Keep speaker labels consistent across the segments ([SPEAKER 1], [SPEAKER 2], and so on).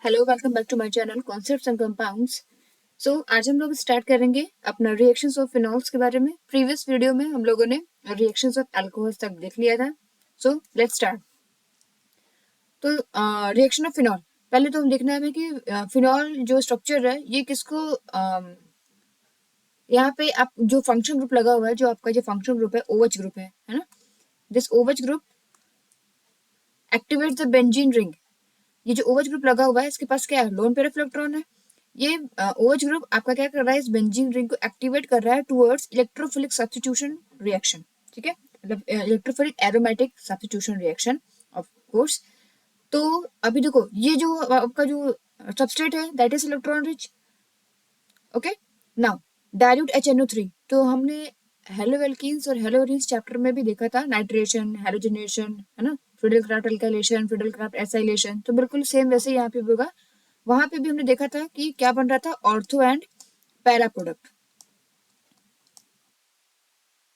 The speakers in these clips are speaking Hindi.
[SPEAKER 1] Hello, welcome back to my channel concepts and compounds. आज हम लोग स्टार्ट करेंगे अपना रिएक्शंस ऑफ फिनॉल्स के बारे में। प्रीवियस वीडियो में हम लोगों ने रिएक्शंस ऑफ अल्कोहल्स तक देख लिया था। Let's start. तो रिएक्शन ऑफ फिनॉल, पहले तो हम देखना है हमें कि फिनॉल जो स्ट्रक्चर है ये किसको यहाँ पे आप जो फंक्शन ग्रुप लगा हुआ है, जो आपका जो फंक्शन ग्रुप है OH ग्रुप है ना। This OH group activates the benzene ring. ये जो OH ग्रुप लगा हुआ है इसके पास क्या है, लोन पेयर ऑफ इलेक्ट्रॉन है। ये OH ग्रुप आपका क्या कर रहा है, इस बेंजीन रिंग को एक्टिवेट कर रहा है टुवर्ड्स इलेक्ट्रोफिलिक सब्स्टिट्यूशन रिएक्शन। ठीक है, मतलब electrophilic aromatic substitution reaction of course. तो अभी देखो ये जो आपका जो सबस्ट्रेट है that is electron rich. Okay, now dilute HNO3। तो हमने हेलोएल्कीन्स और हेलोरीन्स चैप्टर में भी देखा था, नाइट्रेशन, हैलोजनेशन, है ना, fiddle craft alkylation, fiddle Crafts acylation. तो बिल्कुल सेम वैसे ही यहाँ पे भी होगा। वहां पे भी हमने देखा था कि क्या बन रहा था, ऑर्थो एंड पैरा प्रोडक्ट।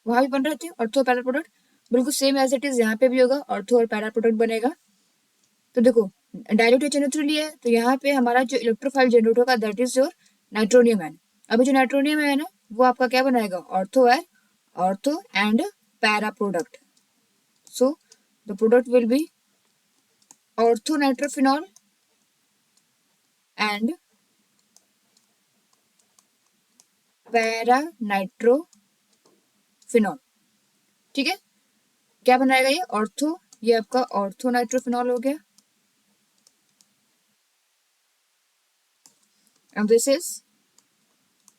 [SPEAKER 1] वहां भी बन रहे थे ऑर्थो पैरा प्रोडक्ट, बिल्कुल सेम एज इट इज यहाँ पे भी होगा, ऑर्थो और पैरा प्रोडक्ट बनेगा। तो देखो डायल्यूट HNO3 लिया है तो यहाँ पे हमारा जो इलेक्ट्रोफाइल जनरेट होगा that is your nitronium ion. अभी जो नाइट्रोनियम आयन है वो आपका क्या बनाएगा, ortho and para product. So the product will be ortho nitrophenol and para nitrophenol. ठीक है, क्या बनाएगा ये ऑर्थो, ये आपका ऑर्थो नाइट्रोफिनॉल हो गया and this is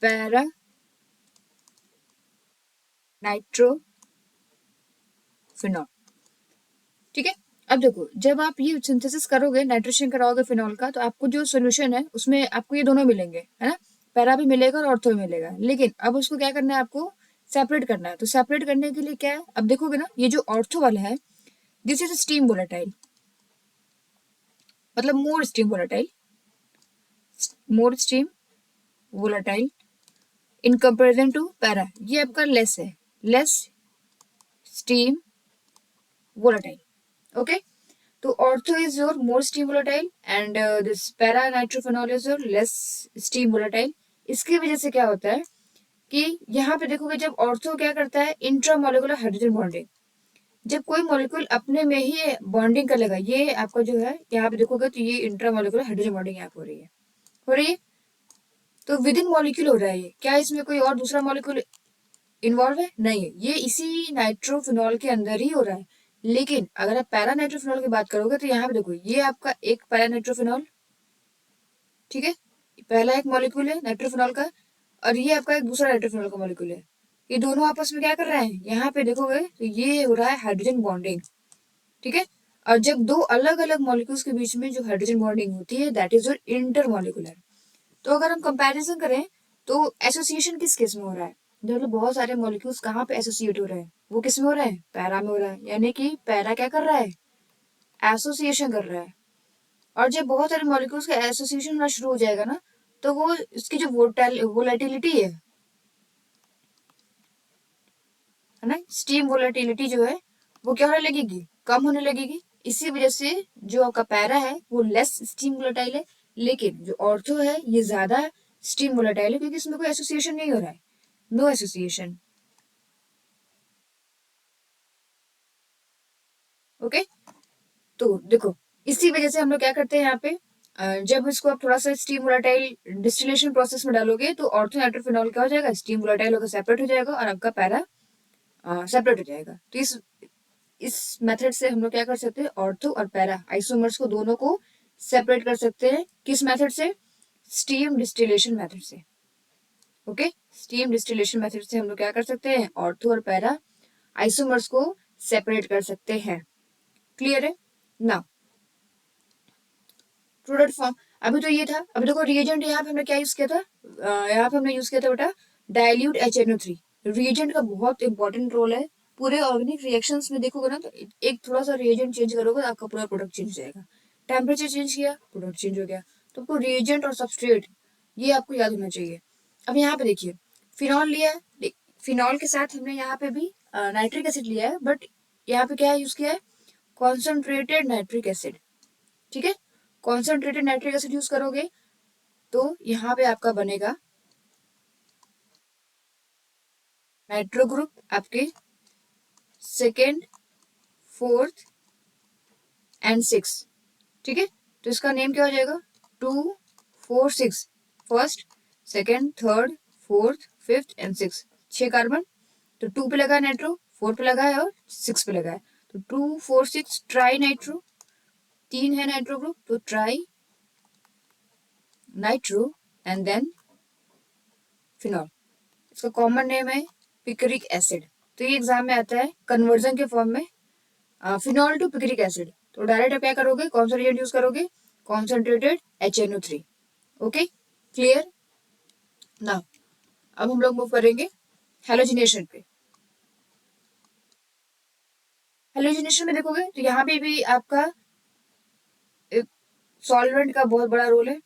[SPEAKER 1] para nitrophenol. ठीक है, अब देखो जब आप ये सिंथेसिस करोगे, नाइट्रेशन कराओगे फिनॉल का, तो आपको जो सोल्यूशन है उसमें आपको ये दोनों मिलेंगे, है ना, पैरा भी मिलेगा और ऑर्थो भी मिलेगा। लेकिन अब उसको क्या करना है, आपको सेपरेट करना है। तो सेपरेट करने के लिए क्या है, अब देखोगे ना ये जो ऑर्थो वाला है दिस इज स्टीम वोलेटाइल, मतलब more steam volatile in comparison to para. ये आपका लेस है, लेस स्टीम वोलेटाइल। ओके, तो ortho is your more steam volatile and this para nitrophenol is your less steam volatile. इसकी वजह से क्या होता है कि यहाँ पे देखोगे जब ऑर्थो क्या करता है, इंट्रामोलिकुलर हाइड्रोजन बॉन्डिंग। जब कोई मॉलिक्यूल अपने में ही बॉन्डिंग कर लेगा, ये आपका जो है यहाँ पे देखोगे तो ये इंट्रामोलिकुलर हाइड्रोजन बॉन्डिंग यहाँ पे हो रही है। तो विद इन मॉलिक्यूल हो रहा है ये, क्या इसमें कोई और दूसरा मॉलिक्यूल इन्वॉल्व है, नहीं है, ये इसी नाइट्रोफिनॉल के अंदर ही हो रहा है। लेकिन अगर आप पैरा नाइट्रोफिनॉल की बात करोगे तो यहाँ पे देखो ये आपका एक पैरा नाइट्रोफिनॉल, ठीक है, पहला एक मॉलिक्यूल है नाइट्रोफिनॉल का, और ये आपका एक दूसरा नाइट्रोफिनॉल का मॉलिक्यूल है। ये दोनों आपस में क्या कर रहे हैं, यहाँ पे देखोगे तो ये हो रहा है हाइड्रोजन बॉन्डिंग। ठीक है, और जब दो अलग अलग मॉलिक्यूल्स के बीच में जो हाइड्रोजन बॉन्डिंग होती है दैट इज योर इंटरमॉलिकुलर। तो अगर हम कंपैरिजन करें तो एसोसिएशन किस केस में हो रहा है, मतलब बहुत सारे मॉलिक्यूल्स कहाँ पे एसोसिएट हो रहे हैं, वो किस में हो रहे हैं, पैरा में हो रहा है। यानी कि पैरा क्या कर रहा है, एसोसिएशन कर रहा है। और जब बहुत सारे मॉलिक्यूल्स का एसोसिएशन होना शुरू हो जाएगा ना, तो वो इसकी जो वोलेटिलिटी है ना, स्टीम वोलेटिलिटी जो है वो क्या होने लगेगी, कम होने लगेगी। इसी वजह से जो आपका पैरा है वो लेस स्टीम वोलेटाइल है, लेकिन जो ऑर्थो है ये ज्यादा स्टीम वोलेटाइल है, क्योंकि इसमें कोई एसोसिएशन नहीं हो रहा है, नो एसोसिएशन। ओके, तो देखो इसी वजह से हम लोग क्या करते हैं यहाँ पे, जब इसको आप थोड़ा सा स्टीम वोलेटाइल डिस्टिलेशन प्रोसेस में डालोगे तो ऑर्थो नाइट्रोफिनॉल क्या हो जाएगा, स्टीम वोलेटाइल होकर सेपरेट हो जाएगा और आपका पैरा सेपरेट हो जाएगा। तो इस मेथड से हम लोग क्या कर सकते हैं, ऑर्थो और पैरा आइसोमर्स को दोनों को सेपरेट कर सकते हैं। किस मेथड से, स्टीम डिस्टिलेशन मेथड से। ओके, स्टीम डिस्टिलेशन मेथड से हम लोग क्या कर सकते हैं, ऑर्थो और पैरा आइसोमर्स को सेपरेट कर सकते हैं। क्लियर है ना, प्रोडक्ट फॉर्म। अभी तो ये था, अभी देखो रिएजेंट यहाँ पे हमने क्या यूज किया था, यहाँ पे हमने यूज किया था बेटा डाइल्यूट HNO3। रिएजेंट का बहुत इंपॉर्टेंट रोल है पूरे ऑर्गेनिक रिएक्शंस में। देखोगे ना तो एक थोड़ा सा रिएजेंट चेंज करोगे आपका पूरा प्रोडक्ट चेंज हो जाएगा। टेम्परेचर चेंज किया प्रोडक्ट चेंज हो गया। तो आपको रिएजेंट और सबस्ट्रेट ये आपको याद होना चाहिए। अब यहाँ पे देखिए फिनॉल लिया है, फिनॉल के साथ हमने यहाँ पे भी नाइट्रिक एसिड लिया है, बट यहाँ पे क्या यूज किया है, कॉन्सेंट्रेटेड नाइट्रिक एसिड। ठीक है, कॉन्सेंट्रेटेड नाइट्रिक एसिड यूज करोगे तो यहाँ पे आपका बनेगा नाइट्रो ग्रुप आपके सेकेंड, फोर्थ एंड सिक्स। ठीक है, तो इसका नेम क्या हो जाएगा, 2, 4, 6, first, second, third, fourth, fifth and six, 6 carbon. तो 2 पे लगा है नाइट्रो, 4 पे लगा है और 6 पे लगा है, तो 2, 4, 6 ट्राई नाइट्रो, 3 है नाइट्रो ग्रुप, तो tri nitro and then phenol. इसका कॉमन नेम है पिक्रिक एसिड। तो ये एग्जाम में आता है कन्वर्जन के फॉर्म में, फिनॉल टू पिक्रिक एसिड। तो डायरेक्ट आप क्या करोगे, कौन सा रिएजेंट यूज करोगे, कॉन्सेंट्रेटेड HNO3। ओके, क्लियर ना। अब हम लोग मूव करेंगे हेलोजिनेशन पे। हेलोजिनेशन में देखोगे तो यहाँ पे भी आपका सॉल्वेंट का बहुत बड़ा रोल है।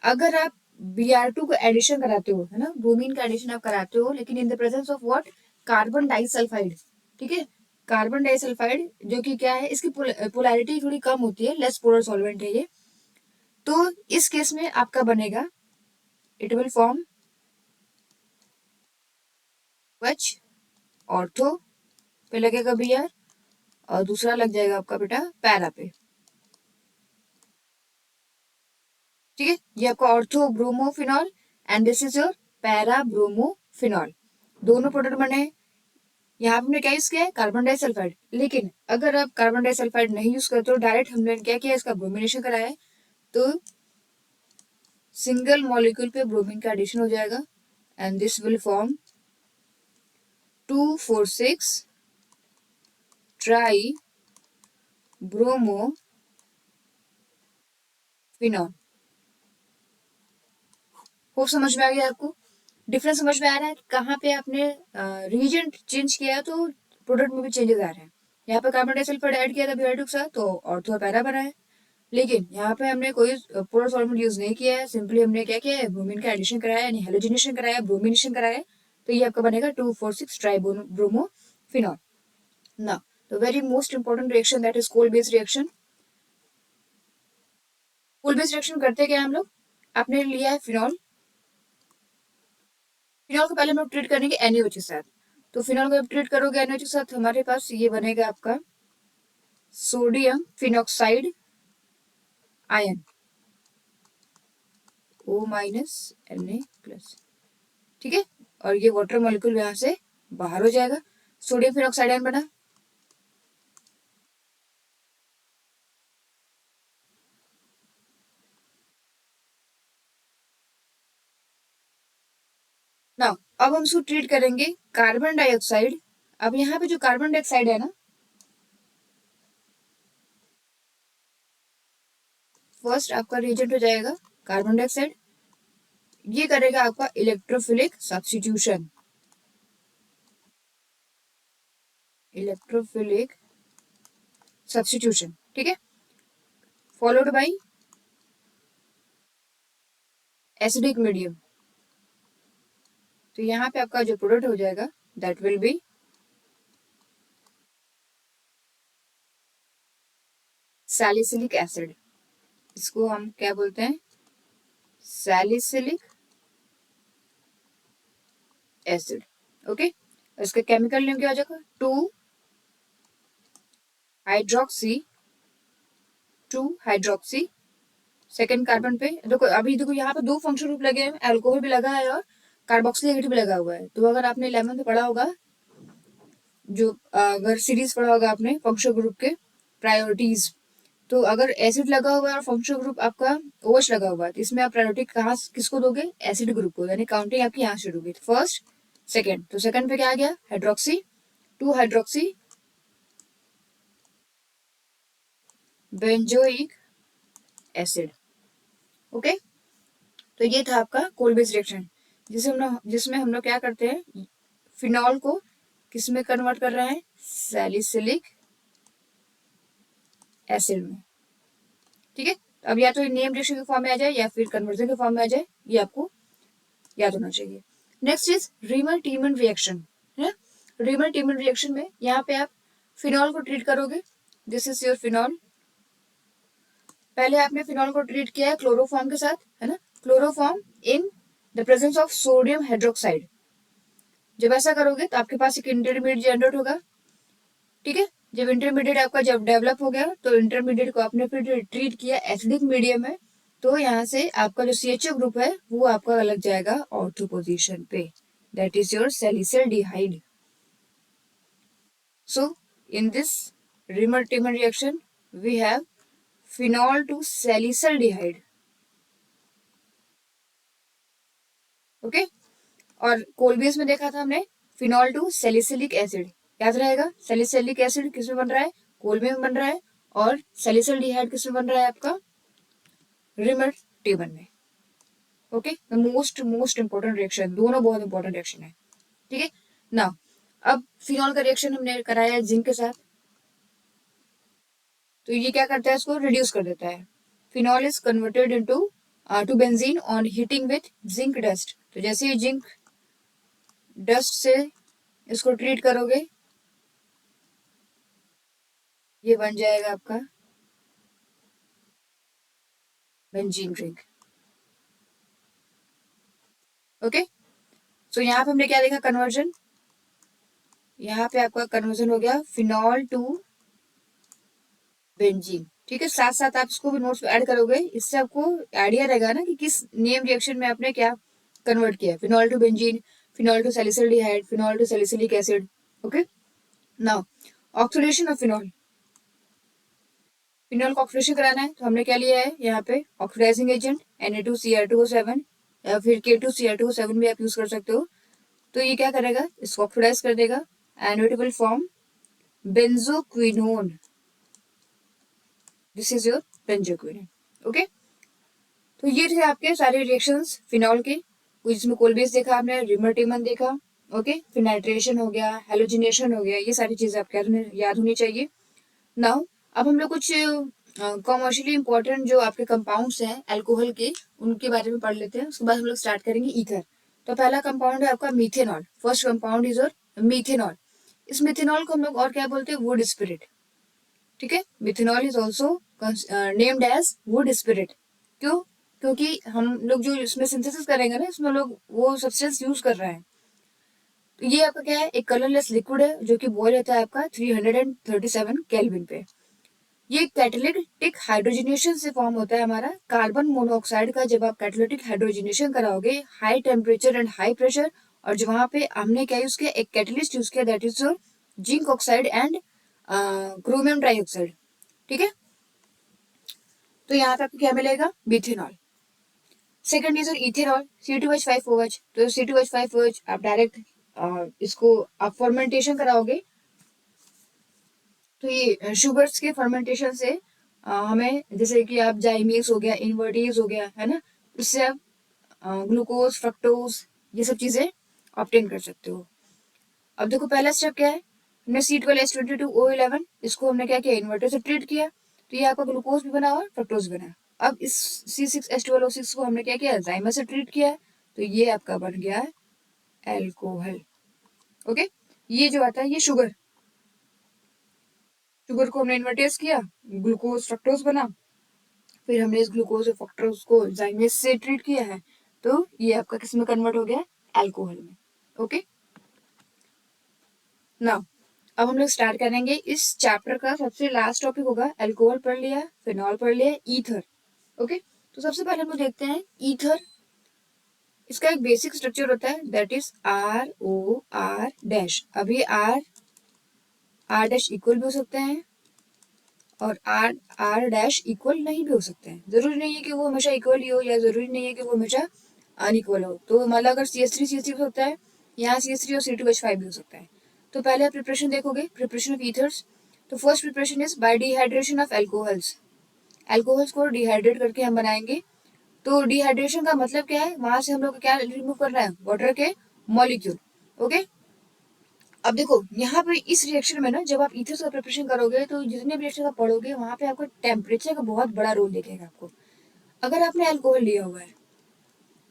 [SPEAKER 1] अगर आप Br2 को एडिशन कराते हो, है ना, ब्रोमीन का एडिशन आप कराते हो, लेकिन in the presence of what, carbon disulphide. ठीक है, कार्बन डाइसल्फाइड जो कि क्या है, इसकी पोलैरिटी थोड़ी कम होती है, लेस पोलर सॉल्वेंट है ये। तो इस केस में आपका बनेगा, it will form OH, ortho पे लगेगा Br, और दूसरा लग जाएगा आपका बेटा पैरा पे। ठीक है, ये आपका ortho bromophenol and this is your para bromophenol. दोनों प्रोडक्ट बने। यहाँ पे हमने क्या यूज किया है, कार्बन डाइसल्फाइड। लेकिन अगर आप कार्बन डाइसल्फाइड नहीं यूज करते हो, डायरेक्ट हमने क्या किया, इसका ब्रोमिनेशन कराया है, तो सिंगल मॉलिक्यूल पे ब्रोमीन का एडिशन हो जाएगा and this will form 2, 4, 6 try bromo phenol. खूब समझ में आ गया आपको, डिफरेंस समझ में आ रहा है, कहाँ पे आपने रीजेंट चेंज किया तो प्रोडक्ट में भी चेंजेस आ रहे हैं। यहाँ पे कार्बन डाइसल्फाइड ऐड किया था Br2 के साथ, तो ऑर्थो पैरा बना है। लेकिन यहाँ पे हमने कोई पोलर सॉल्वेंट यूज नहीं किया है, सिंपली हमने क्या किया है, ब्रोमीन का एडिशन कराया, यानी हेलोजिनेशन कराया, ब्रोमिनेशन कराया। तो ये आपका बनेगा 2, 4, 6 ट्राई ब्रोमो फिनॉल ना। तो very most important reaction that is coal based reaction. Coal based reaction करते क्या हम लोग, आपने लिया है फिनॉल, फिनॉल को पहले हम लोग ट्रीट करेंगे NaOH के साथ। तो फिनॉल को जब ट्रीट करोगे NaOH के साथ, हमारे पास ये बनेगा आपका सोडियम फिनॉक्साइड आयन, O-Na+। ठीक है, और ये वाटर मॉलिक्यूल यहाँ से बाहर हो जाएगा, सोडियम फिनॉक्साइड आयन बना। ना अब हम इसको ट्रीट करेंगे कार्बन डाइऑक्साइड। अब यहाँ पे जो कार्बन डाइऑक्साइड है ना, फर्स्ट आपका रिएजेंट हो जाएगा कार्बन डाइऑक्साइड, ये करेगा आपका इलेक्ट्रोफिलिक सब्स्टिट्यूशन, इलेक्ट्रोफिलिक सब्स्टिट्यूशन। ठीक है, फॉलोड बाय एसिडिक मीडियम। तो यहाँ पे आपका जो प्रोडक्ट हो जाएगा that will be salicylic acid. इसको हम क्या बोलते हैं, सैलिसिलिक एसिड। ओके, इसका केमिकल नेम क्या हो जाएगा, 2 हाइड्रोक्सी, 2 हाइड्रोक्सी। सेकेंड कार्बन पे देखो, अभी देखो यहाँ पे दो फंक्शनल ग्रुप लगे हैं, अल्कोहल भी लगा है और कार्बोक्सिलिक एसिड भी लगा हुआ है। तो अगर आपने 11 में पढ़ा होगा, जो अगर सीरीज पढ़ा होगा आपने फंक्शनल ग्रुप के प्रायोरिटीज, तो अगर एसिड लगा हुआ है और फंक्शनल ग्रुप आपका OH लगा हुआ है, तो इसमें आप प्रायोरिटी कहाँ किसको दोगे, एसिड ग्रुप को, यानी काउंटिंग आपकी यहाँ शुरू होगी, फर्स्ट सेकेंड। तो सेकेंड पे क्या आ गया, hydroxy, 2 hydroxy benzoic acid. Okay, तो ये था आपका कोल बेस्ड रिएक्शन, जिसमें हम लोग क्या करते हैं, फिनॉल को किस में कन्वर्ट कर रहे हैं, सैलिसिलिक एसिड में। ठीक है, अब या तो नेम रिएक्शन के फॉर्म में आ जाए या फिर कन्वर्जन के फॉर्म में आ जाए, ये आपको याद होना चाहिए। नेक्स्ट इज रीमर टीमन रिएक्शन है। रीमर टीमन रिएक्शन में यहाँ पे आप फिनॉल को ट्रीट करोगे, दिस इज योर फिनॉल, पहले आपने फिनॉल को ट्रीट किया है क्लोरोफॉर्म के साथ, है ना, chloroform in the presence of sodium hydroxide. जब ऐसा करोगे तो आपके पास एक इंटरमीडिएट जनरेट होगा, ठीक है। जब इंटरमीडिएट आपका जब डेवलप हो गया तो इंटरमीडिएट को आपने फिर ट्रीट किया एसिडिक मीडियम में, तो यहाँ से आपका जो CHO ग्रुप है वो आपका लग जाएगा ऑर्थो पोजीशन पे, that is your salicylaldehyde. So in this Riemann-Tiemann reaction we have phenol to salicylaldehyde, okay. और कोलबेस में देखा था हमने फिनॉल टू सैलिसिलिक एसिड, याद रहेगा सैलिसिलिक एसिड किसमें बन रहा है, कोलबे में बन रहा है, और सैलिसिलडिहाइड किसमें बन रहा है आपका, Riemann-Tiemann में, ओके। मोस्ट इंपॉर्टेंट रिएक्शन, दोनों बहुत इंपॉर्टेंट रिएक्शन है, ठीक है ना। अब फिनॉल का रिएक्शन हमने कराया है जिंक के साथ, तो ये क्या करता है, इसको रिड्यूस कर देता है। Phenol is converted into two benzene on heating with zinc dust. तो जैसे ही जिंक डस्ट से इसको ट्रीट करोगे ये बन जाएगा आपका बेंजीन रिंग, ओके। सो यहाँ पे हमने क्या देखा, कन्वर्जन, यहाँ पे आपका कन्वर्जन हो गया फिनॉल टू बेंजीन, ठीक है। साथ साथ आप इसको भी नोट्स में ऐड करोगे, इससे आपको आइडिया रहेगा ना कि किस नेम रिएक्शन में आपने क्या कन्वर्ट किया, phenol to benzene, phenol to salicylaldehyde, phenol to salicylic acid, okay. Now oxidation of phenol, phenol को ऑक्सीडेशन कराना है तो हमने क्या लिया है यहाँ पे ऑक्सीडाइजिंग एजेंट Na2Cr2O7 या फिर K2Cr2O7 भी आप यूज कर सकते हो। तो ये क्या करेगा, इसको ऑक्सीडाइज कर देगा and it will form benzoquinone, this is your benzoquinone, okay. तो ये थे आपके सारे रिएक्शंस फिनॉल के, कुछ इसमें कोलबेस देखा आपने, Riemann-Tiemann देखा, ओके। फिर नाइट्रेशन हो गया, हेलोजिनेशन हो गया, ये सारी चीजें आपके याद होनी चाहिए। नाउ अब हम लोग कुछ कॉमर्शियली इंपॉर्टेंट जो आपके कंपाउंड्स हैं अल्कोहल के, उनके बारे में पढ़ लेते हैं, उसके बाद हम लोग स्टार्ट करेंगे ईथर। तो पहला कंपाउंड है आपका मीथेनॉल, फर्स्ट कंपाउंड इज और मीथेनॉल। इस मिथेनॉल को हम लोग और क्या बोलते हैं, वुड स्पिरिट, ठीक है। Methanol is also named as wood spirit, क्यों, क्योंकि हम लोग जो इसमें सिंथेसिस करेंगे ना, इसमें लोग वो सब्सटेंस यूज कर रहे हैं। तो ये आपका क्या है, एक कलरलेस लिक्विड है जो कि बॉयल होता है आपका 337 केल्विन पे। ये कैटालिटिक हाइड्रोजनेशन से फॉर्म होता है हमारा कार्बन मोनोऑक्साइड का। जब आप कैटालिटिक हाइड्रोजनेशन कराओगे high temperature and high pressure, और जो वहां पे हमने क्या यूज किया, एक कैटलिस्ट यूज किया, that is zinc oxide and chromium dioxide, ठीक है। तो यहाँ पे आपको क्या मिलेगा, methanol. Second is ethanol, C2H5OH। तो C2H5OH आप डायरेक्ट इसको आप फर्मेंटेशन कराओगे तो ये शुगर्स के फर्मेंटेशन से हमें, जैसे कि आप जाइमेज हो गया, इनवर्टेज हो गया, है ना, उससे आप ग्लूकोज, फ्रक्टोज, ये सब चीजें ऑब्टेन कर सकते हो। अब देखो पहला स्टेप क्या है, हमने C12H22O11 इसको हमने क्या किया, इन्वर्टर से ट्रीट किया, तो ये आपका ग्लूकोज भी बना और फ्रक्टोज भी बना। अब इस C6H12O6 को हमने क्या किया, जाइमस से ट्रीट किया, तो ये आपका बन गया एल्कोहल, ओके। ये जो आता है ये शुगर को हमने इन्वर्टेज किया, ग्लूकोज फ्रक्टोज बना, फिर हमने इस ग्लूकोज और फ्रक्टोज को जाइमेज से ट्रीट किया है, तो ये आपका किस में कन्वर्ट हो गया, एल्कोहल में, ओके। नाउ अब हम लोग स्टार्ट करेंगे इस चैप्टर का सबसे लास्ट टॉपिक होगा, एल्कोहल पढ़ लिया, फिनॉल पढ़ लिया, ईथर, ओके। तो सबसे पहले हम लोग देखते हैं ईथर। इसका एक बेसिक स्ट्रक्चर होता है, दैट इज ROR अभी R डैश इक्वल भी हो सकते हैं और R डैश इक्वल नहीं भी हो सकते हैं। जरूरी नहीं है कि वो हमेशा इक्वल ही हो, या जरूरी नहीं है कि वो हमेशा अनइक्वल हो। तो मतलब अगर CH3 हो सकता है, यहाँ CH3 और C2H5 भी हो सकता है। तो पहले आप प्रिपरेशन देखोगे, प्रिपरेशन ऑफ ईथर्स। तो first preparation is by dehydration of alcohols. Alcohols को डिहाइड्रेट करके हम बनाएंगे। तो डिहाइड्रेशन का मतलब क्या है, वहां से हम लोग क्या रिमूव कर रहे हैं, वाटर के मॉलिक्यूल, ओके। अब देखो यहाँ पे इस रिएक्शन में ना, जब आप ईथर्स का प्रिपरेशन करोगे तो जितने भी रिएक्शन आप पढ़ोगे वहां पे आपको टेम्परेचर का बहुत बड़ा रोल दिखेगा आपको। अगर आपने अल्कोहल लिया हुआ है,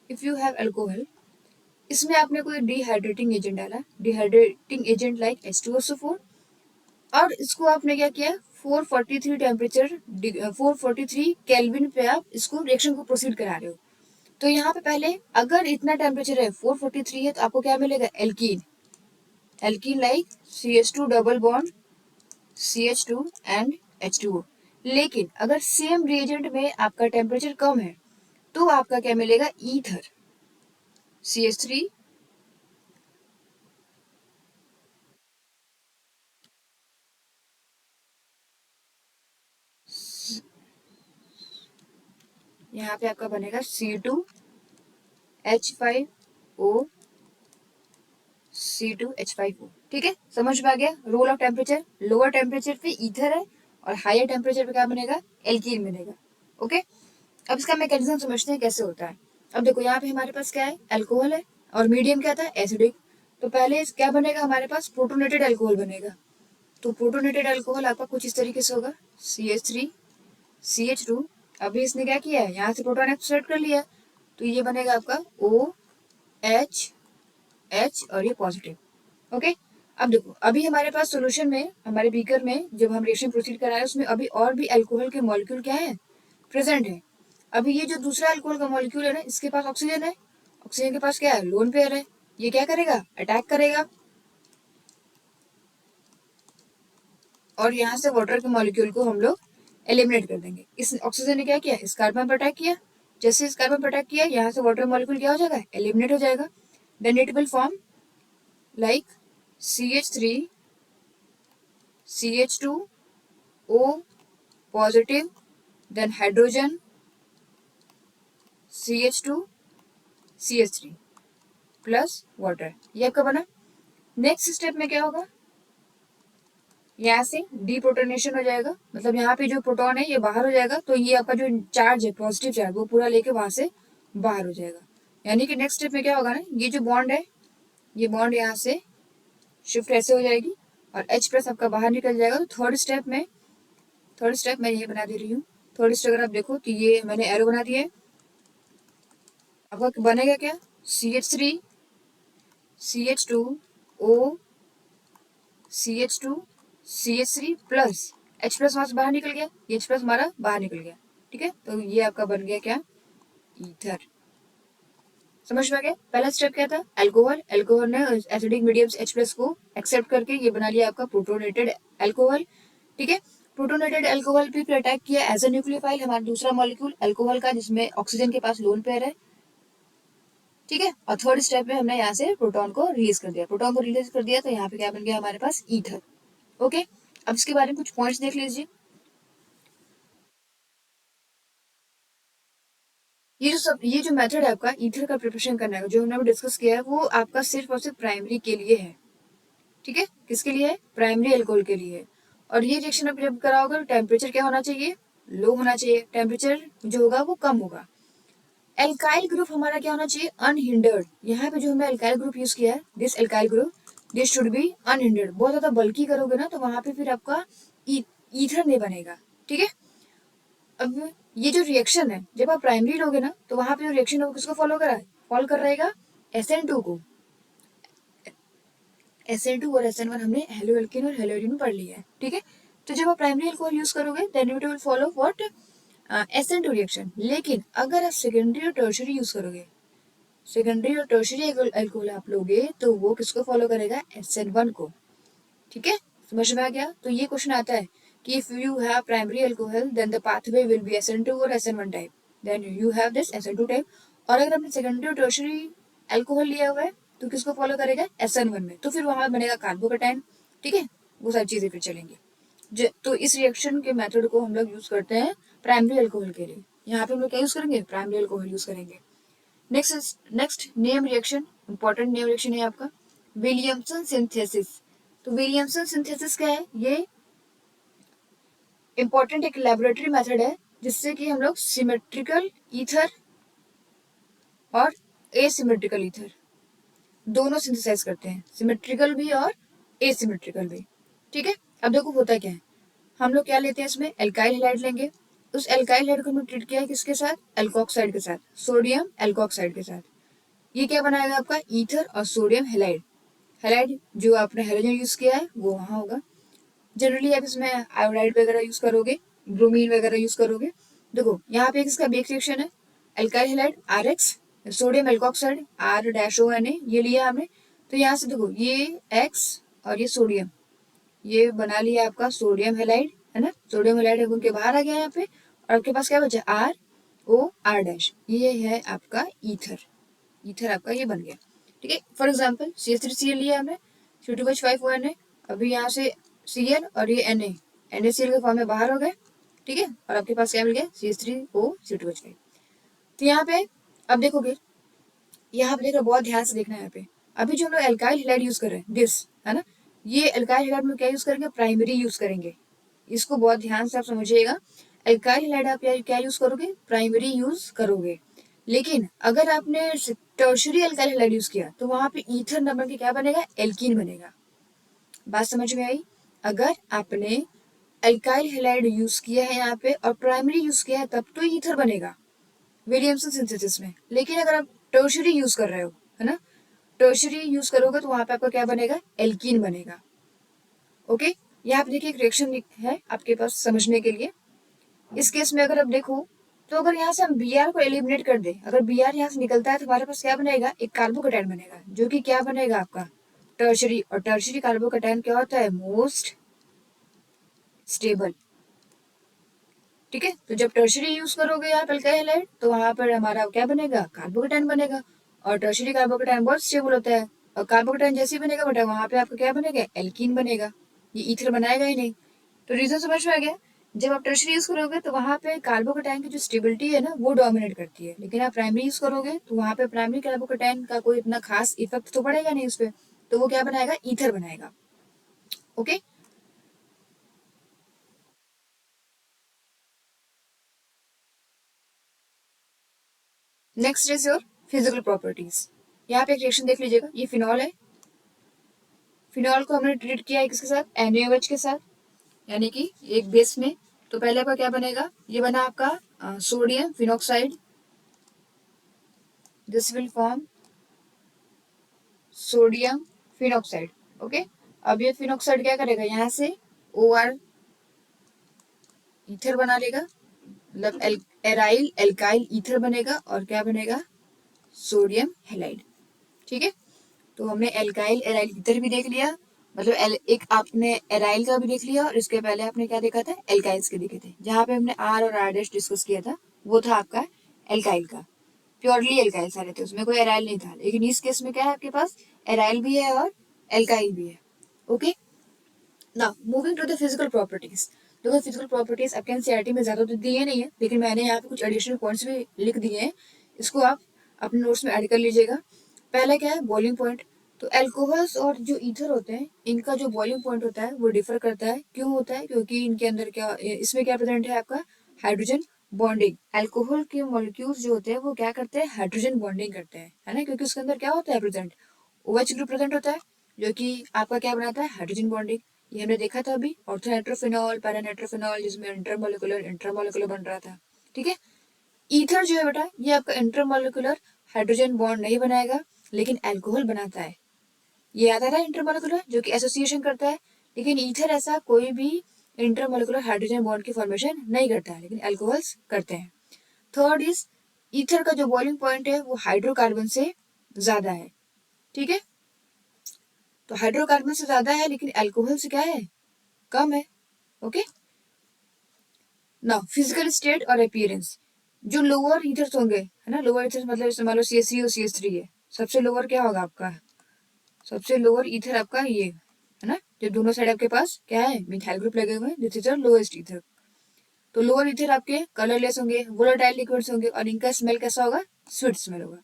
[SPEAKER 1] इफ यू हैव अल्कोहल, इसमें आपने कोई डिहाइड्रेटिंग एजेंट डाला, डिहाइड्रेटिंग एजेंट लाइक H2SO4, और इसको आपने क्या किया, 443 टेम्परेचर 443 केल्विन पे आप इसको रिएक्शन को प्रोसीड करा रहे हो। तो यहाँ पे पहले अगर इतना टेम्परेचर है 443 है तो आपको क्या मिलेगा, alkene. Alkene like CH2 double bond CH2 and H2O। लेकिन अगर सेम रिएजेंट में आपका टेम्परेचर कम है तो आपका क्या मिलेगा, ईथर CH3 यहाँ पे आपका बनेगा C2H5O C2H5O। ठीक है, समझ में आ गया role of temperature. Lower temperature पे ईथर है और हायर टेम्परेचर पे क्या बनेगा, एल्कीन बनेगा। ओके, अब इसका मैकेनिज्म समझते हैं कैसे होता है। अब देखो यहाँ पे हमारे पास क्या है, अल्कोहल है और मीडियम क्या था, एसिडिक। तो पहले क्या बनेगा हमारे पास, प्रोटोनेटेड अल्कोहल बनेगा। तो प्रोटोनेटेड अल्कोहल आपका कुछ इस तरीके से होगा, CH3 CH2। अभी इसने क्या किया है, यहाँ से प्रोटॉन एक्सट्रैक्ट कर लिया, तो ये बनेगा आपका OH और ये पॉजिटिव। ओके, अब देखो अभी हमारे पास सोल्यूशन में, हमारे बीकर में जब हम रिएक्शन प्रोसीड करा रहे हैं उसमें अभी और भी अल्कोहल के मॉलिक्यूल क्या है, प्रेजेंट है। अभी ये जो दूसरा अल्कोहल का मॉलिक्यूल है ना, इसके पास ऑक्सीजन है, ऑक्सीजन के पास क्या है, लोन पेयर है। ये क्या करेगा, अटैक करेगा और यहाँ से वाटर के मॉलिक्यूल को हम लोग एलिमिनेट कर देंगे। इस ऑक्सीजन ने क्या किया, इस कार्बन पर अटैक किया। जैसे इस कार्बन पर अटैक किया, यहाँ से वाटर मॉलिक्यूल क्या हो जाएगा, एलिमिनेट हो जाएगा। Then it will form like CH3 CH2O positive, then hydrogen CH2 CH3 plus water. ये आपका बना। नेक्स्ट स्टेप में क्या होगा, यहाँ से डीप्रोटोनेशन हो जाएगा, मतलब यहाँ पे जो प्रोटॉन है ये बाहर हो जाएगा, तो ये आपका जो चार्ज है, पॉजिटिव चार्ज, वो पूरा लेके वहां से बाहर हो जाएगा। यानी कि नेक्स्ट स्टेप में क्या होगा ना, ये जो बॉन्ड है, ये बॉन्ड यहाँ से शिफ्ट ऐसे हो जाएगी और H प्लस आपका बाहर निकल जाएगा। तो थर्ड स्टेप मैं ये बना दे रही हूँ। थर्ड स्टेप अगर आप देखो तो ये मैंने एरो बना दिया है। आपका बनेगा क्या, CH3 CH2O CH2 CH3 plus H plus वहां से बाहर निकल गया, H प्लस हमारा बाहर निकल गया। ठीक है, तो ये आपका बन गया क्या, ईथर। समझ में आ गया। पहला स्टेप क्या था, अल्कोहल। अल्कोहल ने एसिडिक मीडियम से H प्लस को एक्सेप्ट करके ये बना लिया आपका प्रोटोनेटेड अल्कोहल। ठीक है, प्रोटोनेटेड अल्कोहल पे फिर अटैक किया एज अ न्यूक्लियोफाइल हमारा दूसरा मॉलिक्यूल अल्कोहल का, जिसमें ऑक्सीजन के पास लोन पेयर है। ठीक है, और थर्ड स्टेप में हमने यहाँ से प्रोटॉन को रिलीज कर दिया। प्रोटॉन को रिलीज कर दिया तो यहाँ पे क्या बन गया हमारे पास, ईथर। ओके, अब इसके बारे में कुछ पॉइंट्स देख लीजिए। ये जो मेथड है आपका ईथर का प्रिपरेशन करने का, जो हमने डिस्कस किया है, वो आपका सिर्फ और सिर्फ प्राइमरी के लिए है। ठीक है, किसके लिए है, प्राइमरी अल्कोहल के लिए। और ये रिएक्शन आप जब कराओगे तो टेम्परेचर क्या होना चाहिए, लो होना चाहिए, टेम्परेचर जो होगा वो कम होगा। एल्काइल ग्रुप हमारा क्या होना चाहिए, अनहिंडर्ड। यहाँ पे जो हमने एल्काइल ग्रुप यूज किया है, this alkyl group this should be unhindered. बहुत ज्यादा बल्कि करोगे ना तो वहां पे फिर आपका ईथर नहीं बनेगा। ठीक है, अब ये जो रिएक्शन है, जब आप प्राइमरी लोगे ना तो वहां पे जो रिएक्शन है वो किसको फॉलो कर रहेगा, SN2 को। SN2 और SN1 हमने हेलो एल्केन और हेलो एरिन में पढ़ लिया है। ठीक है, तो जब आप प्राइमरी अल्कोहल यूज करोगे then it will follow what, SN2 reaction. लेकिन अगर आप सेकेंडरी और टर्शरी यूज करोगे, सेकेंडरी और टर्शरी अल्कोहल आप लोगे तो वो किसको फॉलो करेगा, SN1 को। ठीक है, समझ में आ गया। तो ये क्वेश्चन आता है कि if you have primary alcohol then the pathway will be SN2 और SN1 type, then you have this SN2 type. और अगर आपने सेकेंडरी और टर्शरी अल्कोहल लिया हुआ है तो किसको फॉलो करेगा, SN1 में, तो फिर वहां बनेगा कार्बोकेटाइन। ठीक है, वो सारी चीजें फिर चलेंगी। तो इस रिएक्शन के मेथड को हम लोग यूज करते हैं प्राइमरी अल्कोहल के लिए। यहाँ पे हम लोग क्या यूज करेंगे, प्राइमरी अल्कोहल यूज करेंगे। Next name reaction, important name reaction है आपका विलियमसन सिंथेसिस। तो विलियमसन सिंथेसिस क्या है, ये इंपॉर्टेंट एक लेबोरेटरी मेथड है जिससे कि हम लोग सिमेट्रिकल ईथर और एसिमेट्रिकल ईथर दोनों सिंथेसाइज करते हैं, सिमेट्रिकल भी और एसिमेट्रिकल भी। ठीक है, अब देखो होता क्या है, हम लोग क्या लेते हैं इसमें, एल्काइल हैलाइड लेंगे। उस एल्काइल हैलाइड को हमने ट्रीट किया है किसके साथ, एल्कोक्साइड के साथ, सोडियम एल्कोक्साइड के साथ। ये क्या बनाएगा आपका, ईथर और सोडियम हैलाइड। हैलाइड जो आपने हेलोजन यूज किया है वो वहां होगा। जनरली आप इसमें आयोडाइड वगैरह यूज करोगे, ब्रोमीन वगैरह यूज करोगे। देखो यहाँ पे इसका बेस रिएक्शन है, alkyl halide RX, sodium alkoxide R-ONA, ये लिया हमने। तो यहाँ से देखो ये X और ये सोडियम, ये बना लिया आपका सोडियम हैलाइड, है ना। सोडियम हैलाइड घूम के बाहर आ गया यहाँ पे, और आपके पास क्या बचा ROR-, ये है आपका ईथर। ईथर आपका ये बन गया, ठीक है। फॉर एग्जाम्पल CH3Cl लिया हमने, C2H5ONA, अभी यहाँ से Cl और ये NaCl के फॉर्म में बाहर हो गए, ठीक है। और आपके पास क्या मिल गया, CH3O, C2H5। तो यहाँ पे अब देखोगे, यहाँ पे देखो बहुत ध्यान से देखना है। यहाँ पे अभी जो हम लोग एल्काइल हैलाइड यूज कर रहे हैं दिस, है ना, ये एल्काइल हैलाइड में क्या यूज करेंगे, प्राइमरी यूज करेंगे। इसको बहुत ध्यान से आप समझिएगा। एल्काइल हैलाइड आप क्या यूज करोगे, प्राइमरी यूज करोगे। लेकिन अगर आपने टर्शरी एल्काइल हैलाइड यूज किया तो वहां पे ईथर नंबर के क्या बनेगा, एल्कीन बनेगा। बात समझ में आई। अगर आपने एल्काइल हैलाइड यूज किया है यहाँ पे और प्राइमरी यूज किया है तब तो ईथर बनेगा विलियमसन सिंथेसिस में। लेकिन अगर आप टर्शरी यूज कर रहे हो, है ना, टर्शरी यूज करोगे तो वहां पे आपका क्या बनेगा, एल्कीन बनेगा। ओके, यहाँ पे देखिए एक रिएक्शन है आपके पास समझने के लिए। इस केस में अगर आप देखो तो अगर यहाँ से हम Br को एलिमिनेट कर दें, अगर Br यहाँ से निकलता है तो हमारे पास क्या बनेगा, एक कार्बोकैटायन बनेगा, जो कि क्या बनेगा आपका टर्शरी। और टर्शरी कार्बोकैटायन क्या होता है, मोस्ट स्टेबल, ठीक है। तो जब टर्शरी यूज करोगे आप एल्काइल हैलाइड तो वहां पर हमारा क्या बनेगा, कार्बोकैटायन बनेगा। और टर्शरी कार्बोकैटायन बहुत स्टेबल होता है, और कार्बोकैटायन जैसे ही बनेगा बेटा वहां पे आपका क्या बनेगा, एल्कीन बनेगा। ये ईथर बनाएगा ही नहीं। तो रीजन समझ में आ गया। जब आप टर्शरी यूज करोगे तो वहां पे कार्बोकैटायन की जो स्टेबिलिटी है ना वो डोमिनेट करती है। लेकिन आप प्राइमरी यूज करोगे तो वहां पे प्राइमरी कार्बोकैटायन का कोई इतना खास इफेक्ट तो पड़ेगा नहीं उस पर, तो वो क्या बनाएगा, ईथर बनाएगा। Okay, next is your physical properties. यहाँ पे एक रिएक्शन देख लीजिएगा, ये फिनॉल है। फिनॉल को हमने ट्रीट किया है किसके साथ, NaOH के साथ, यानी कि एक बेस में। तो पहले आपका क्या बनेगा, ये बना आपका sodium phenoxide, this will form sodium phenoxide. Okay, अब ये फिनॉक्साइड क्या करेगा, यहाँ से OR ईथर बना लेगा, मतलब एराइल एल्काइल ईथर बनेगा, और क्या बनेगा, सोडियम हैलाइड, ठीक है। तो हमने एल्काइल एराइल ईथर भी देख लिया, मतलब एक आपने एराइल का भी देख लिया, और इसके पहले आपने क्या देखा था, एल्काइल्स के देखे थे। जहां पे हमने R और R डैश डिस्कस किया था वो था आपका एल्काइल का, प्योरली एल्काइल सारे थे, उसमें कोई एराइल नहीं था। लेकिन इस केस में क्या है, आपके पास एराइल भी है और एल्काइल भी है। Okay, now moving to the physical properties. देखो फिजिकल प्रॉपर्टीज आपके एनसीईआरटी में ज्यादा तो दिए नहीं है, लेकिन मैंने यहाँ पे कुछ एडिशनल पॉइंट्स भी लिख दिए हैं, इसको आप अपने नोट्स में ऐड कर लीजिएगा। पहला क्या है, बॉइलिंग पॉइंट। तो एल्कोहल्स और जो ईथर होते हैं इनका जो बॉइलिंग पॉइंट होता है वो डिफर करता है। क्यों होता है, क्योंकि इनके अंदर क्या, इसमें क्या प्रेजेंट है आपका, हाइड्रोजन बॉन्डिंग। अल्कोहल के मॉलिक्यूल्स जो होते हैं वो क्या करते हैं, हाइड्रोजन बॉन्डिंग करते हैं, है ना, क्योंकि उसके अंदर क्या होता है प्रेजेंट, OH ग्रुप प्रेजेंट होता है, जो कि आपका क्या बनाता है, हाइड्रोजन बॉन्डिंग। ये हमने देखा था अभी, ऑर्थोनाइट्रोफिनॉल पैरानाइट्रोफिनॉल, जिसमें इंटरमोलिकुलर बन रहा था, ठीक है। ईथर जो है बेटा ये आपका इंटरमोलिकुलर हाइड्रोजन बॉन्ड नहीं बनाएगा, लेकिन अल्कोहल बनाता है। ये याद आ रहा है, इंटरमोलिकुलर जो कि एसोसिएशन करता है। लेकिन ईथर ऐसा कोई भी इंटरमोलिकुलर हाइड्रोजन बॉन्ड की फॉर्मेशन नहीं करता है, लेकिन अल्कोहल्स करते हैं। थर्ड इज, ईथर का जो बॉइलिंग पॉइंट है वो हाइड्रोकार्बन से ज्यादा है, ठीक है। तो हाइड्रोकार्बन से ज्यादा है लेकिन अल्कोहल से क्या है, कम है। ओके, नाउ फिजिकल स्टेट और अपीयरेंस। जो लोअर ईथर्स होंगे, है ना, लोअर ईथर्स मतलब जैसे मान लो CH3 और CH3 है, सबसे लोअर क्या होगा आपका, सबसे लोअर ईथर आपका ये, है ना, जो दोनों साइड आपके पास क्या है, मिथाइल ग्रुप लगे हुए हैं, this is your lowest ether. तो लोअर ईथर आपके कलरलेस होंगे, वोलेटाइल लिक्विड्स होंगे, और इनका स्मेल कैसा होगा, स्वीट स्मेल होगा।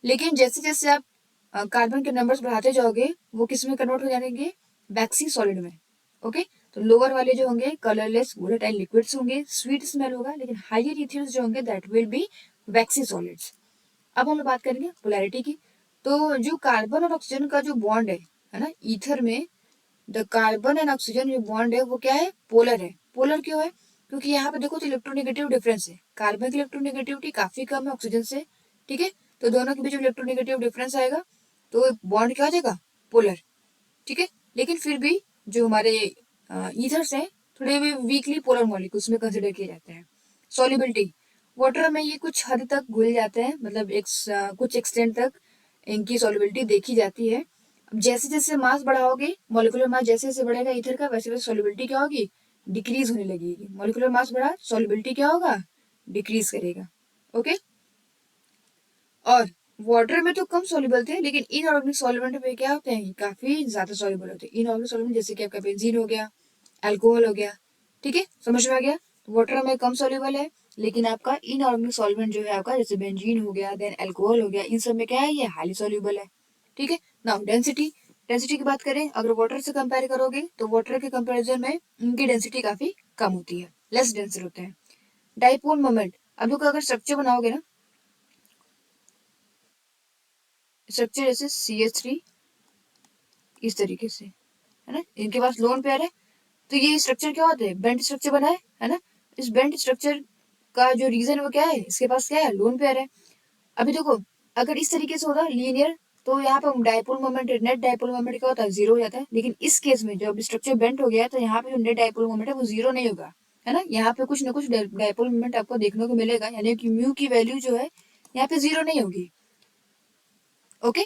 [SPEAKER 1] लेकिन जैसे जैसे आप कार्बन के नंबर्स बढ़ाते जाओगे वो किस में कन्वर्ट हो जाएंगे, वैक्सी सॉलिड में। ओके, तो लोअर वाले जो होंगे कलरलेस वोलेटाइल लिक्विड्स होंगे, स्वीट स्मेल होगा, लेकिन हायर ईथर्स जो होंगे that will be vaccine solids. अब हम लोग बात करेंगे पोलैरिटी की। तो जो कार्बन और ऑक्सीजन का जो बॉन्ड है ना, ईथर में द कार्बन एंड ऑक्सीजन जो बॉन्ड है वो क्या है, पोलर है। पोलर क्यों है, क्योंकि यहाँ पे देखो तो इलेक्ट्रोनेगेटिव डिफरेंस है, कार्बन की इलेक्ट्रोनेगेटिविटी काफी कम है ऑक्सीजन से, ठीक है। तो दोनों के बीच इलेक्ट्रोनेगेटिव डिफरेंस आएगा तो बॉन्ड क्या हो जाएगा, पोलर, ठीक है। लेकिन फिर भी जो हमारे ईथर से थोड़े भी वीकली पोलर मॉलिक्यूल्स में कंसिडर किए जाते हैं। सॉल्युबिलिटी, वाटर में ये कुछ हद तक घुल जाते हैं, मतलब कुछ एक्सटेंट तक इनकी सॉल्युबिलिटी देखी जाती है। अब जैसे जैसे मास बढ़ाओगे, मॉलिक्यूलर मास जैसे जैसे बढ़ेगा ईथर का, वैसे वैसे सॉल्युबिलिटी क्या होगी, डिक्रीज होने लगेगी। मॉलिक्यूलर मास बढ़ा, सॉल्युबिलिटी क्या होगा, डिक्रीज करेगा। ओके। और वाटर में तो कम सॉल्युबल थे, लेकिन इनऑर्गेनिक सॉल्वेंट में क्या होते हैं, काफी ज्यादा सॉल्युबल होते हैं। इनऑर्गेनिक सॉल्वेंट जैसे कि आपका बेंजीन हो गया, अल्कोहल हो गया, ठीक है, समझ में आ गया। वाटर में कम सॉल्युबल है, लेकिन आपका इनऑर्गेनिक सॉल्वेंट जो है आपका, जैसे बेंजीन हो गया, देन अल्कोहल हो गया, इन सब में क्या है, ये हाईली सॉल्युबल है। ठीक है। नाउ डेंसिटी, डेंसिटी की बात करें, अगर वाटर से कंपेयर करोगे तो वाटर के कंपेरिजन में इनकी डेंसिटी काफी कम होती है, लेस डेंसर होते हैं। डाइपोल मोमेंट, अब देखो अगर स्ट्रक्चर बनाओगे ना, स्ट्रक्चर जैसे CH3 इस तरीके से, है ना, इनके पास लोन पेयर है, तो ये स्ट्रक्चर क्या होता है, बेंट स्ट्रक्चर बना है ना। इस बेंट स्ट्रक्चर का जो रीजन वो क्या है, इसके पास क्या है, लोन पेयर है। अभी देखो, अगर इस तरीके से होता लीनियर, तो यहाँ पे dipole moment, net dipole moment क्या होता है, जीरो हो जाता है। लेकिन इस केस में जब स्ट्रक्चर बेंट हो गया है, तो यहाँ पे जो नेट डाइपोल मोमेंट है वो जीरो नहीं होगा, है ना। यहाँ पे कुछ ना कुछ डाइपोल मोमेंट आपको देखने को मिलेगा, यानी कि म्यू की वैल्यू जो है यहाँ पे जीरो नहीं होगी। ओके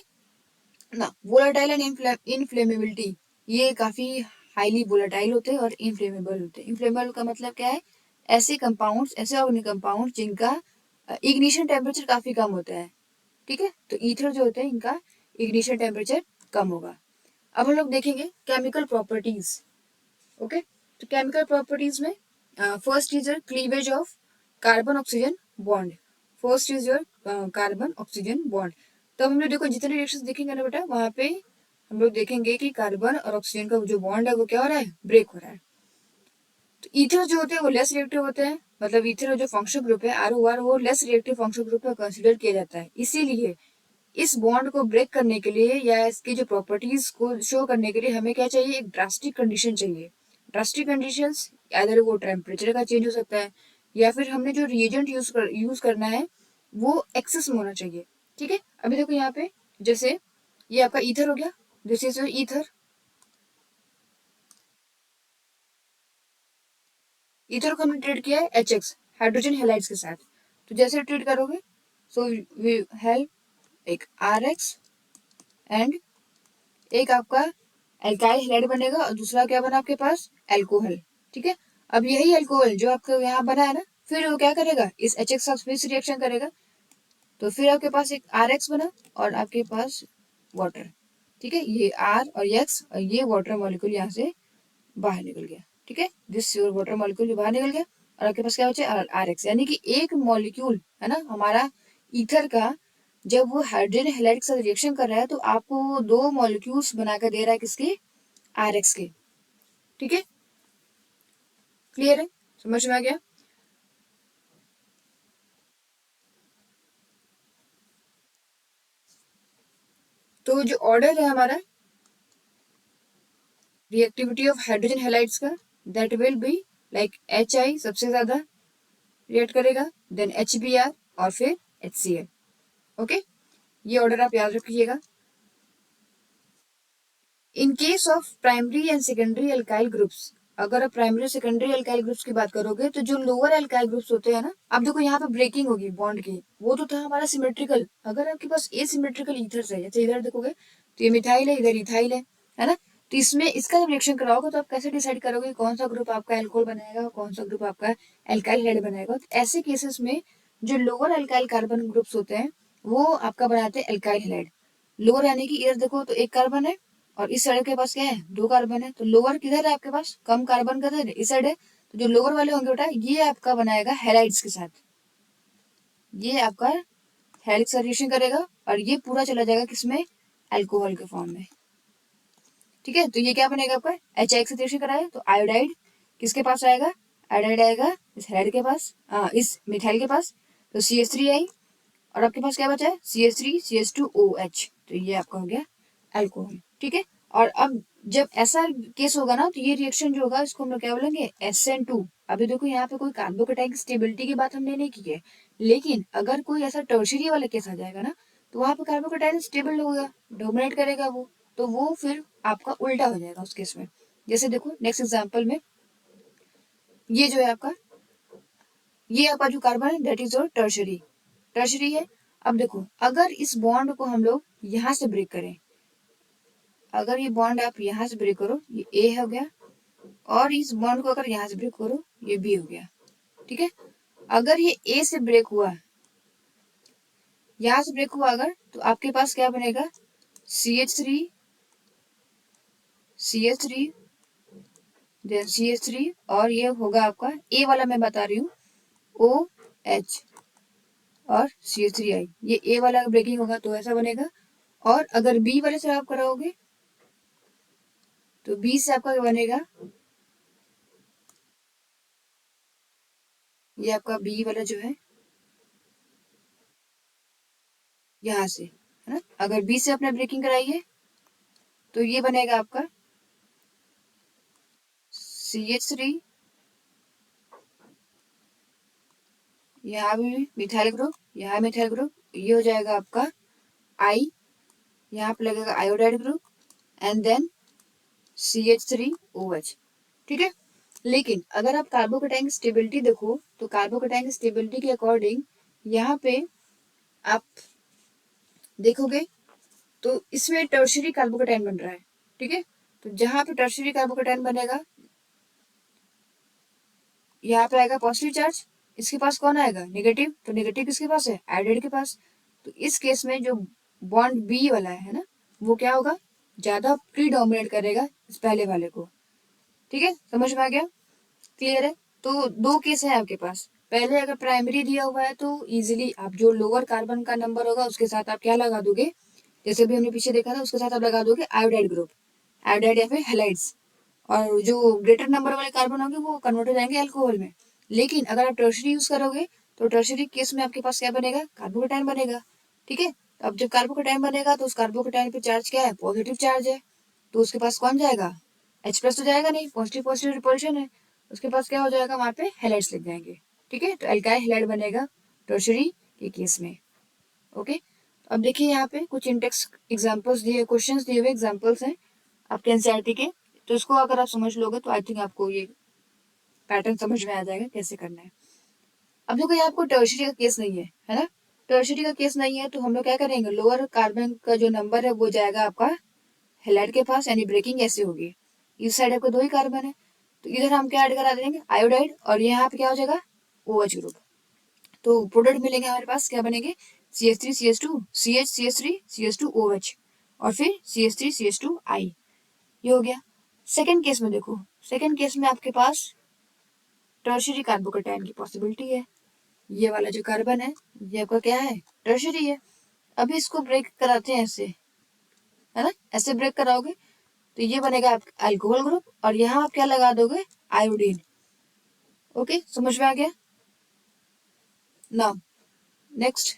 [SPEAKER 1] ना। वोलेटाइल एंड इनफ्लेमेबिलिटी, ये काफी हाईली वोलेटाइल होते हैं और इनफ्लेमेबल होते हैं। इनफ्लेमेबल का मतलब क्या है, ऐसे कंपाउंड्स, ऐसे ऑर्गेनिक कंपाउंड जिनका इग्निशन टेम्परेचर काफी कम होता है। ठीक है, तो ईथर जो होते हैं इनका इग्निशन टेम्परेचर कम होगा। अब हम लोग देखेंगे केमिकल प्रॉपर्टीज। ओके, तो केमिकल प्रॉपर्टीज में first is your cleavage of carbon oxygen bond. First is your carbon oxygen bond. तो हम लोग देखो जितने रिएक्शंस देखेंगे ना बेटा, वहां पे हम लोग देखेंगे कि कार्बन और ऑक्सीजन का जो बॉन्ड है वो क्या हो रहा है, ब्रेक हो रहा है। तो ईथर जो होते हैं वो लेस रिएक्टिव होते हैं, मतलब ईथर जो फंक्शनल ग्रुप है ROR, वो लेस रिएक्टिव फंक्शनल ग्रुप में कंसिडर किया जाता है। इसीलिए इस बॉन्ड को ब्रेक करने के लिए या इसकी जो प्रॉपर्टीज को शो करने के लिए हमें क्या चाहिए, एक ड्रास्टिक कंडीशन चाहिए। ड्रास्टिक कंडीशंस अगर वो टेम्परेचर का चेंज हो सकता है, या फिर हमने जो रिएजेंट यूज करना है वो एक्सेस में होना चाहिए। ठीक है, अभी देखो यहाँ पे, जैसे ये आपका ईथर हो गया, this is your ether. Ether को हमने ट्रीट किया है HX, हाइड्रोजन हेलाइड्स के साथ। तो जैसे ट्रीट करोगे, सो वी हैव एक RX एंड एक आपका एल्काइल हेलाइड बनेगा, और दूसरा क्या बना आपके पास, एल्कोहल। ठीक है, अब यही एल्कोहल जो आपका यहाँ बना है ना, फिर वो क्या करेगा, इस HX के साथ फिर से रिएक्शन करेगा, तो फिर आपके पास एक RX बना और आपके पास वाटर। ठीक है, ये R और X और ये वाटर मॉलिक्यूल यहाँ से बाहर निकल गया। ठीक है, दिस योर वाटर मॉलिक्यूल बाहर निकल गया, और आपके पास क्या बचा, RX, यानी कि एक मॉलिक्यूल है ना हमारा ईथर का, जब वो हाइड्रोजन हैलाइड के साथ रिएक्शन कर रहा है, तो आपको वो दो मॉलिक्यूल्स बनाकर दे रहा है, किसके, RX के। ठीक है, क्लियर है, समझ में आ गया। तो जो ऑर्डर है हमारा रिएक्टिविटी ऑफ हाइड्रोजन हैलाइड्स का, that will be like HI सबसे ज्यादा रिएक्ट करेगा, देन HBr और फिर HCl। ओके, ये ऑर्डर आप याद रखिएगा। In case of primary and secondary alkyl groups, अगर आप प्राइमरी सेकेंडरी एल्काइल ग्रुप्स की बात करोगे, तो जो लोअर एल्काइल ग्रुप्स होते हैं ना, अब देखो यहाँ पे ब्रेकिंग होगी बॉन्ड की, वो तो था हमारा सिमेट्रिकल। अगर आपके पास एसिमेट्रिकल ईथर्स है, जैसे इधर देखोगे तो ये मिथाइल है, इधर इथाइल है ना, तो इसमें इसका जब रिएक्शन कराओगे तो आप कैसे डिसाइड करोगे कौन सा ग्रुप आपका एल्कोहल बनाएगा और कौन सा ग्रुप आपका एल्काइल हेड बनाएगा। तो ऐसे केसेस में जो लोअर एल्काइल कार्बन ग्रुप्स होते हैं वो आपका बनाते हैं एल्काइल हेलाइड। लोअर यानी कि इधर देखो तो एक कार्बन है, और इस साइड के पास क्या है, दो कार्बन है, तो लोअर किधर है आपके पास, कम कार्बन किधर है, इस साइड है, तो जो लोअर वाले होंगे बेटा ये आपका बनाएगा हेलाइड्स के साथ, ये आपका हेलाइड का रिएक्शन करेगा, और ये पूरा चला जाएगा किसमें, अल्कोहल के फॉर्म में। ठीक है, तो ये क्या बनेगा आपका, HI से रिएक्शन कराए तो आयोडाइड किसके पास आएगा, आयोडाइड आएगा इस हेलाइड के पास, इस मिथाइल के पास, तो CH3 आई, और आपके पास क्या बचा है, CH3 CH2OH, तो ये आपका हो गया अल्कोहल। ठीक है, और अब जब ऐसा केस होगा ना, तो ये रिएक्शन जो होगा इसको हम लोग क्या बोलेंगे, SN2। अभी देखो यहाँ पे कोई कार्बोकेटाइन स्टेबिलिटी की बात हमने नहीं की है, लेकिन अगर कोई ऐसा टर्शियरी वाला केस आ जाएगा ना, तो वहां पे कार्बोकेटाइन स्टेबल होगा, डोमिनेट करेगा वो, तो वो फिर आपका उल्टा हो जाएगा उस केस में। जैसे देखो नेक्स्ट एग्जांपल में ये जो है आपका, ये आपका जो कार्बन है दैट इज योर टर्शरी है। अब देखो अगर इस बॉन्ड को हम लोग यहाँ से ब्रेक करें, अगर ये बॉन्ड आप यहाँ से ब्रेक करो, ये ए हो गया, और इस बॉन्ड को अगर यहाँ से ब्रेक करो, ये बी हो गया। ठीक है, अगर ये ए से ब्रेक हुआ, यहाँ से ब्रेक हुआ अगर, तो आपके पास क्या बनेगा, CH3 CH3 देन CH3, और ये होगा आपका ए वाला मैं बता रही हूँ OH और CH3I, ये ए वाला ब्रेकिंग होगा तो ऐसा बनेगा। और अगर बी वाले से आप कराओगे तो बी से आपका क्या बनेगा, ये आपका बी वाला जो है यहाँ से, है ना, अगर बी से आपने ब्रेकिंग कराई है तो ये बनेगा आपका CH3, यहाँ भी मिथाइल ग्रुप, यहाँ मिथाइल ग्रुप, ये हो जाएगा आपका I, यहाँ पे लगेगा iodide group, and then CH3OH। ठीक है, लेकिन अगर आप कार्बोकेटाइन की स्टेबिलिटी देखो तो कार्बोकेटाइन की स्टेबिलिटी के अकॉर्डिंग यहाँ पे आप देखोगे तो इसमें टर्शरी कार्बोकेटाइन बन रहा है। ठीक है, तो जहां पे टर्शरी कार्बोकेटाइन बनेगा, यहाँ पे आएगा पॉजिटिव चार्ज, इसके पास कौन आएगा, नेगेटिव, तो नेगेटिव किसके पास है, आयोडाइड के पास। तो इस केस में जो बॉन्ड बी वाला है ना, वो क्या होगा, ज्यादा प्रीडोमिनेट करेगा इस पहले वाले को। ठीक है, समझ में आ गया, क्लियर है। तो दो केस है आपके पास, पहले अगर प्राइमरी दिया हुआ है तो इजीली आप जो लोअर कार्बन का नंबर होगा उसके साथ आप क्या लगा दोगे, जैसे भी हमने पीछे देखा था, उसके साथ आप लगा दोगे आयोडाइड ग्रुप, आयोडाइड या फिर हेलाइड्स, और जो ग्रेटर नंबर वाले कार्बन होंगे वो कन्वर्ट हो जाएंगे अल्कोहल में। लेकिन अगर आप टर्शरी यूज करोगे तो टर्शरी केस में आपके पास क्या बनेगा, कार्बोकेटाइन बनेगा। ठीक है, अब जब कार्बोकेटाइन बनेगा तो उस कार्बोकेटाइन पे चार्ज क्या है, पॉजिटिव चार्ज है, तो उसके पास कौन जाएगा, H+ तो जाएगा नहीं, पॉजिटिव पॉजिटिव रिपल्शन है, उसके पास क्या हो जाएगा, वहां पे हेलाइड्स लिख जाएंगे। ठीक है, तो एल्काइल हेलाइड बनेगा टर्शरी के केस में। ओके, अब देखिए यहाँ पे कुछ इंटेक्स एग्जांपल्स दिए, क्वेश्चंस दिए हुए एग्जांपल्स हैं आपके एनसीईआरटी के, तो इसको अगर आप समझ लोगे तो आई थिंक आपको ये पैटर्न समझ में आ जाएगा कैसे करना है। अब देखो ये आपको टर्शरी का केस नहीं है ना, टर्शरी का केस नहीं है तो हम लोग क्या करेंगे, लोअर कार्बन का जो नंबर है वो जाएगा आपका हेलाइड के पास, यानी ब्रेकिंग ऐसे होगी, इस साइड आपको 2 ही कार्बन है तो इधर हम क्या ऐड करा देंगे, आयोडाइड, और यहाँ पे क्या हो जाएगा, OH ग्रुप। तो प्रोडक्ट मिलेंगे हमारे पास, क्या बनेंगे, CH3 CH2 CH CH3 CH2 OH, और फिर CH3 CH2 I, ये हो गया। सेकेंड केस में देखो, सेकेंड केस में आपके पास टर्शरी कार्बोकेटाइन की पॉसिबिलिटी है, ये वाला जो कार्बन है ये आपका क्या है, टर्शरी है। अभी इसको ब्रेक कराते हैं ऐसे, है ना, ऐसे ब्रेक कराओगे तो ये बनेगा आपका अल्कोहल ग्रुप, और यहाँ आप क्या लगा दोगे, आयोडीन। ओके, समझ में आ गया। नाउ नेक्स्ट,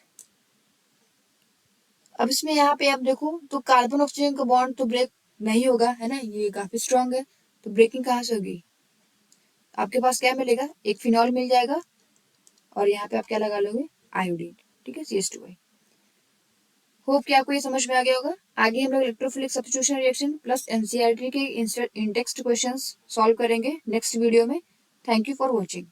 [SPEAKER 1] अब इसमें यहाँ पे आप देखो तो कार्बन ऑक्सीजन का बॉन्ड तो ब्रेक नहीं होगा, है ना, ये काफी स्ट्रांग है, तो ब्रेकिंग कहाँ से होगी, आपके पास क्या मिलेगा, एक फिनॉल मिल जाएगा, और यहाँ पे आप क्या लगा लोगे, आयोडीन। ठीक है, CH2I। होप कि आपको ये समझ में आ गया होगा। आगे हम लोग electrophilic substitution reaction plus NCERT के इंटेक्स्ट क्वेश्चंस सॉल्व करेंगे नेक्स्ट वीडियो में। Thank you for watching.